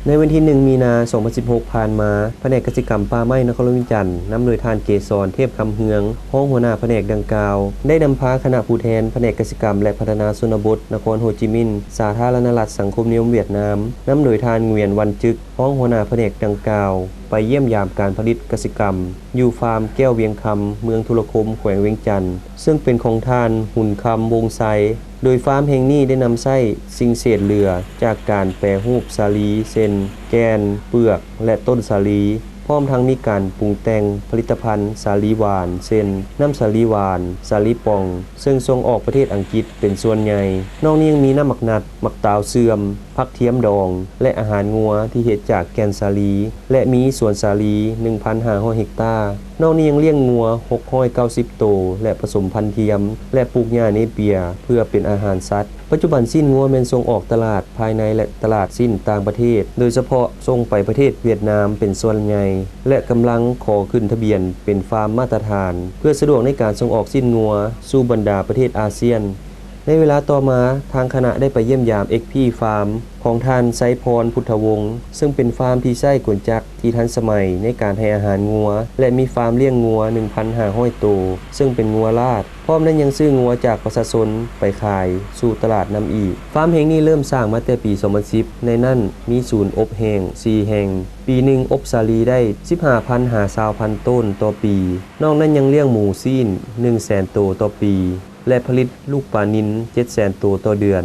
ในวันที่ 1 มีนา 2016 ผ่านมาแผนกกสิกรรมป่าไม้นครหลวงวิจันทร์นำโดยท่านเกษรเทพคำเฮืองรองหัวหน้าแผนกดังกล่าวได้นำพาคณะผู้แทนแผนกกสิกรรมและพัฒนาชนบทนครโฮจิมินห์สาธารณรัฐสังคมนิยมเวียดนามนำโดยท่านเงวียนวันจึกรองหัวหน้าแผนกดังกล่าวไปเยี่ยมยามการผลิตกสิกรรมอยู่ฟาร์มแก้วเวียงคำเมืองธุรคมแขวงเวียงจันทน์ซึ่งเป็นของท่านหุ่นคำวงไซโดยฟาร์มแห่งนี้ได้นำไส้สิ่งเศษเหลือจากการแปรรูปสาลีเส้นแกนเปลือกและต้นสาลีพร้อมทั้งมีการปรุงแต่งผลิตภัณฑ์สาลีหวานเช่นน้ำสาลีหวานสาลีป่องซึ่งส่งออกประเทศอังกฤษเป็นส่วนใหญ่นอกนี้ยังมีน้ำหมักนัดหมักตาวเสื่อมผักเทียมดองและอาหารงัวที่เฮ็ดจากแกนสาลีและมีสวนสาลี 1,500 เฮกตาร์นอกนี้ยังเลี้ยงงัว690โตวและผสมพันธุ์เทียมและปลูกหญ้าเนเปียเพื่อเป็นอาหารสัตว์ปัจจุบันสิ้นงัวแม่นส่งออกตลาดภายในและตลาดสิ้นต่างประเทศโดยเฉพาะส่งไปประเทศเวียดนามเป็นส่วนใหญ่และกำลังขอขึ้นทะเบียนเป็นฟาร์มมาตรฐานเพื่อสะดวกในการส่งออกสิ้นงัวสู่บรรดาประเทศอาเซียนในเวลาต่อมาทางคณะได้ไปเยี่ยมยาม XP ฟาร์มของท่านไซพรพุทธวงศ์ซึ่งเป็นฟาร์มที่ใช้กลจักรที่ทันสมัยในการให้อาหารงัวและมีฟาร์มเลี้ยงงัว 1,500 ตัวซึ่งเป็นงัวลาดพร้อมนั้นยังซื้องัวจากประชาชนไปขายสู่ตลาดนำอีกฟาร์มแห่งนี้เริ่มสร้างมาแต่ปี 2010 ในนั้นมีศูนย์อบแห้ง4แห่งปีหนึ่งอบสาลีได้ 15,000 หา 20,000 ต้นต่อปีนอกนั้นยังเลี้ยงหมูซีน 100,000 ตัวต่อปีและผลิตลูกปลานิล 700,000 ตัวต่อเดือน